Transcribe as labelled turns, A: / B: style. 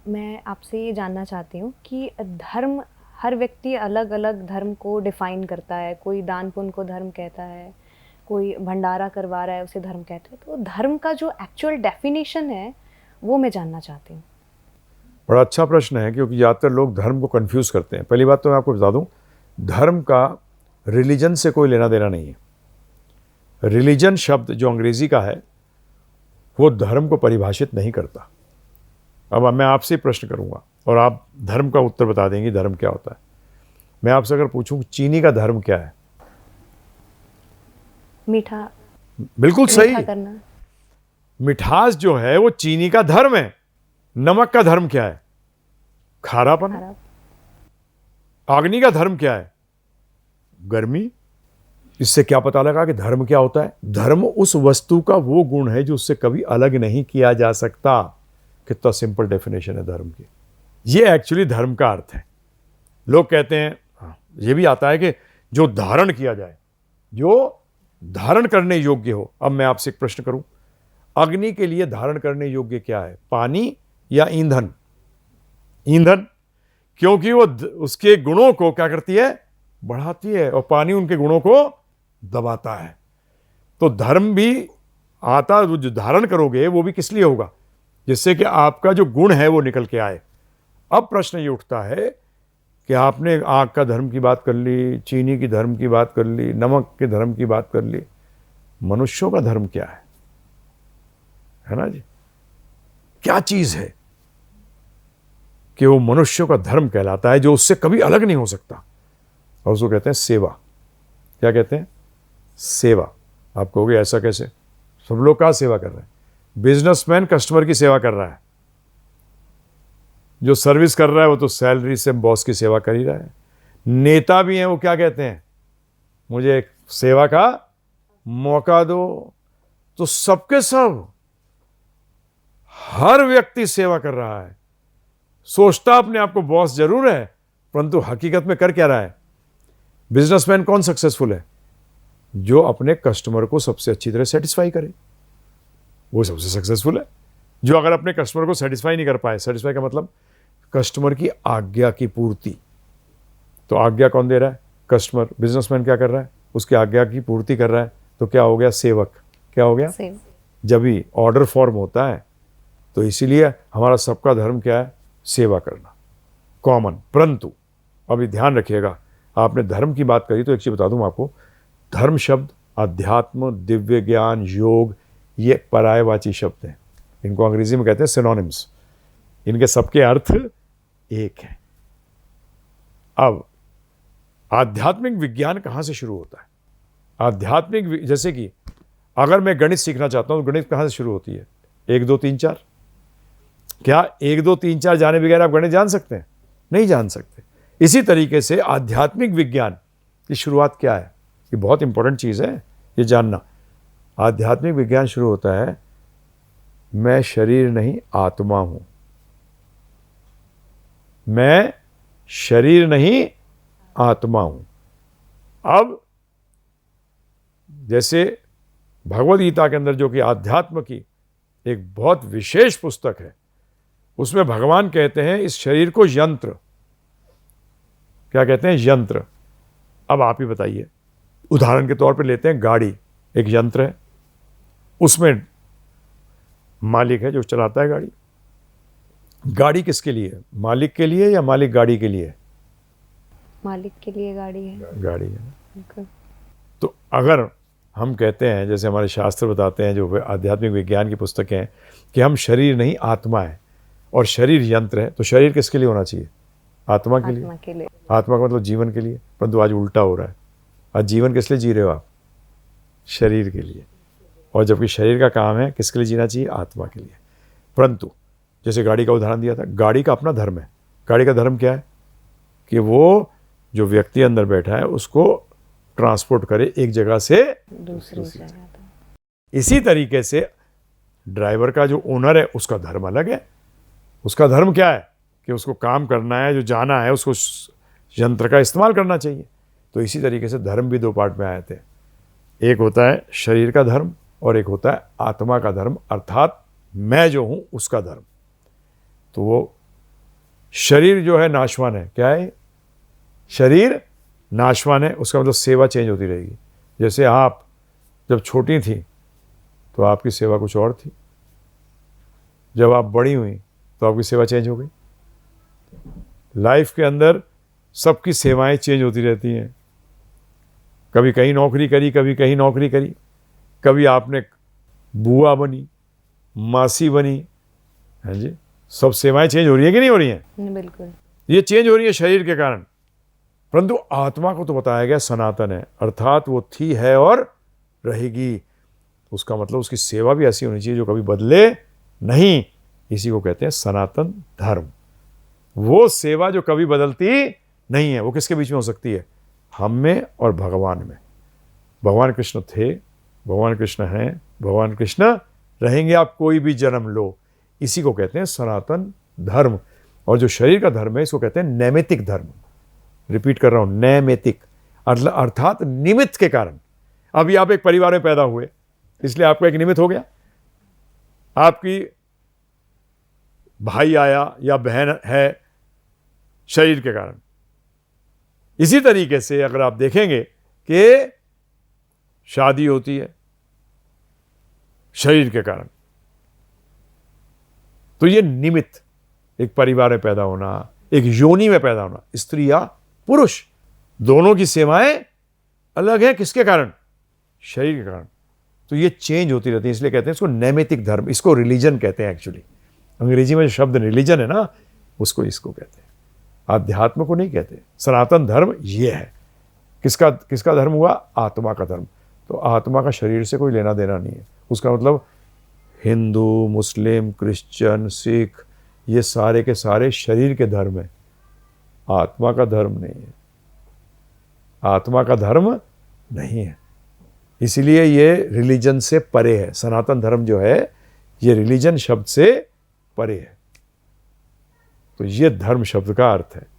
A: मैं आपसे ये जानना चाहती हूँ कि धर्म, हर व्यक्ति अलग अलग धर्म को डिफाइन करता है। कोई दान पुण्य को धर्म कहता है, कोई भंडारा करवा रहा है उसे धर्म कहते हैं। तो धर्म का जो एक्चुअल डेफिनेशन है वो मैं जानना चाहती हूँ।
B: बड़ा अच्छा प्रश्न है, क्योंकि ज़्यादातर लोग धर्म को कंफ्यूज करते हैं। पहली बात तो मैं आपको बता दूं, धर्म का रिलीजन से कोई लेना देना नहीं है। रिलीजन शब्द जो अंग्रेजी का है वो धर्म को परिभाषित नहीं करता। अब मैं आपसे प्रश्न करूंगा और आप धर्म का उत्तर बता देंगे धर्म क्या होता है। मैं आपसे अगर पूछूं चीनी का धर्म क्या है?
A: मीठा,
B: बिल्कुल सही।
A: मीठा करना।
B: मिठास जो है वो चीनी का धर्म है। नमक का धर्म क्या है? खारापन।
A: खराब।
B: अग्नि का धर्म क्या है? गर्मी। इससे क्या पता लगा कि धर्म क्या होता है? धर्म उस वस्तु का वो गुण है जो उससे कभी अलग नहीं किया जा सकता। कितना सिंपल डेफिनेशन है धर्म की। ये एक्चुअली धर्म का अर्थ है। लोग कहते हैं, ये भी आता है कि जो धारण किया जाए, जो धारण करने योग्य हो। अब मैं आपसे एक प्रश्न करूं, अग्नि के लिए धारण करने योग्य क्या है? पानी या ईंधन? ईंधन, क्योंकि वो उसके गुणों को क्या करती है? बढ़ाती है, और पानी उनके गुणों को दबाता है। तो धर्म भी आता, जो धारण करोगे वो भी किस लिए होगा? जिससे कि आपका जो गुण है वो निकल के आए। अब प्रश्न ये उठता है कि आपने आग का धर्म की बात कर ली, चीनी की धर्म की बात कर ली, नमक के धर्म की बात कर ली। मनुष्यों का धर्म क्या है ना जी? क्या चीज है कि वो मनुष्यों का धर्म कहलाता है, जो उससे कभी अलग नहीं हो सकता? और उसको कहते हैं सेवा। क्या कहते हैं? सेवा। आप कहोगे ऐसा कैसे? सब लोग क्या सेवा कर रहे हैं? बिजनेसमैन कस्टमर की सेवा कर रहा है, जो सर्विस कर रहा है वो तो सैलरी से बॉस की सेवा कर ही रहा है। नेता भी हैं, वो क्या कहते हैं? मुझे एक सेवा का मौका दो। तो सबके सब, हर व्यक्ति सेवा कर रहा है। सोचता अपने आप को बॉस जरूर है, परंतु हकीकत में कर क्या रहा है? बिजनेसमैन कौन सक्सेसफुल है? जो अपने कस्टमर को सबसे अच्छी तरह सेटिस्फाई करे, वो सबसे सक्सेसफुल है। जो अगर अपने कस्टमर को सेटिस्फाई नहीं कर पाए, सेटिस्फाई का मतलब कस्टमर की आज्ञा की पूर्ति। तो आज्ञा कौन दे रहा है? कस्टमर। बिजनेसमैन क्या कर रहा है? उसकी आज्ञा की पूर्ति कर रहा है। तो क्या हो गया? सेवक। क्या हो गया? जब भी ऑर्डर फॉर्म होता है, तो इसीलिए हमारा सबका धर्म क्या है? सेवा करना, कॉमन। परंतु अभी ध्यान रखिएगा, आपने धर्म की बात करी तो एक चीज बता दूं आपको, धर्म शब्द अध्यात्म, दिव्य ज्ञान, योग, ये पर्यायवाची शब्द हैं। इनको अंग्रेजी में कहते हैं सिनोनिम्स। इनके सबके अर्थ एक है। अब आध्यात्मिक विज्ञान कहां से शुरू होता है? आध्यात्मिक, जैसे कि अगर मैं गणित सीखना चाहता हूं तो गणित कहां से शुरू होती है? 1 2 3 4। क्या 1 2 3 4 जाने बगैर आप गणित जान सकते हैं? नहीं जान सकते। इसी तरीके से आध्यात्मिक विज्ञान की शुरुआत क्या है? ये बहुत इंपॉर्टेंट चीज है ये जानना। आध्यात्मिक विज्ञान शुरू होता है, मैं शरीर नहीं आत्मा हूं। मैं शरीर नहीं आत्मा हूं। अब जैसे भगवद गीता के अंदर, जो कि आध्यात्म की एक बहुत विशेष पुस्तक है, उसमें भगवान कहते हैं इस शरीर को यंत्र। क्या कहते हैं? यंत्र। अब आप ही बताइए। उदाहरण के तौर पे लेते हैं गाड़ी, एक यंत्र है, उसमें मालिक है जो चलाता है गाड़ी। गाड़ी किसके लिए है? मालिक के लिए या मालिक गाड़ी के लिए?
A: मालिक के लिए गाड़ी है।
B: गाड़ी है। तो अगर हम कहते हैं, जैसे हमारे शास्त्र बताते हैं, जो आध्यात्मिक विज्ञान की पुस्तकें हैं, कि हम शरीर नहीं आत्मा है और शरीर यंत्र है, तो शरीर किसके लिए होना चाहिए? आत्मा के लिए। आत्मा का मतलब जीवन के लिए। परंतु आज उल्टा हो रहा है। आज जीवन किस लिए जी रहे हो आप? शरीर के लिए। और जबकि शरीर का काम है किसके लिए जीना चाहिए? आत्मा के लिए। परंतु जैसे गाड़ी का उदाहरण दिया था, गाड़ी का अपना धर्म है। गाड़ी का धर्म क्या है? कि वो जो व्यक्ति अंदर बैठा है उसको ट्रांसपोर्ट करे एक जगह से दूसरी जगह। इसी तरीके से ड्राइवर का जो ओनर है उसका धर्म अलग है। उसका धर्म क्या है? कि उसको काम करना है, जो जाना है उसको यंत्र का इस्तेमाल करना चाहिए। तो इसी तरीके से धर्म भी 2 पार्ट में आए थे। एक होता है शरीर का धर्म और एक होता है आत्मा का धर्म, अर्थात मैं जो हूं उसका धर्म। तो वो शरीर जो है नाशवान है। क्या है? शरीर नाशवान है, उसका मतलब सेवा चेंज होती रहेगी। जैसे आप जब छोटी थी तो आपकी सेवा कुछ और थी, जब आप बड़ी हुई तो आपकी सेवा चेंज हो गई। लाइफ के अंदर सबकी सेवाएं चेंज होती रहती हैं। कभी कहीं नौकरी करी, कभी कहीं नौकरी करी, कभी आपने बुआ बनी, मासी बनी। हाँ जी, सब सेवाएं चेंज हो रही है कि नहीं हो रही हैं?
A: बिल्कुल।
B: ये चेंज हो रही है शरीर के कारण, परंतु आत्मा को तो बताया गया सनातन है, अर्थात वो थी, है और रहेगी। उसका मतलब उसकी सेवा भी ऐसी होनी चाहिए जो कभी बदले नहीं। इसी को कहते हैं सनातन धर्म। वो सेवा जो कभी बदलती नहीं है। वो किसके बीच में हो सकती है? हम में और भगवान में। भगवान कृष्ण थे, भगवान कृष्ण हैं, भगवान कृष्ण रहेंगे, आप कोई भी जन्म लो। इसी को कहते हैं सनातन धर्म। और जो शरीर का धर्म है इसको कहते हैं नैमित्तिक धर्म। रिपीट कर रहा हूं, नैमित्तिक अर्थात निमित्त के कारण। अभी आप एक परिवार में पैदा हुए, इसलिए आपका एक निमित्त हो गया। आपकी भाई आया या बहन है शरीर के कारण। इसी तरीके से अगर आप देखेंगे कि शादी होती है शरीर के कारण, तो ये निमित्त, एक परिवार में पैदा होना, एक योनि में पैदा होना, स्त्री या पुरुष, दोनों की सेवाएं अलग है। किसके कारण? शरीर के कारण। तो ये चेंज होती रहती है, इसलिए कहते हैं इसको नैमित्तिक धर्म। इसको रिलीजन कहते हैं। एक्चुअली अंग्रेजी में जो शब्द रिलीजन है ना, उसको इसको कहते हैं, आध्यात्म को नहीं कहते। सनातन धर्म ये है। किसका किसका धर्म हुआ? आत्मा का धर्म। तो आत्मा का शरीर से कोई लेना देना नहीं है। उसका मतलब हिंदू, मुस्लिम, क्रिश्चियन, सिख, ये सारे के सारे शरीर के धर्म है, आत्मा का धर्म नहीं है। आत्मा का धर्म नहीं है, इसीलिए ये रिलीजन से परे है। सनातन धर्म जो है ये रिलीजन शब्द से परे है। तो ये धर्म शब्द का अर्थ है।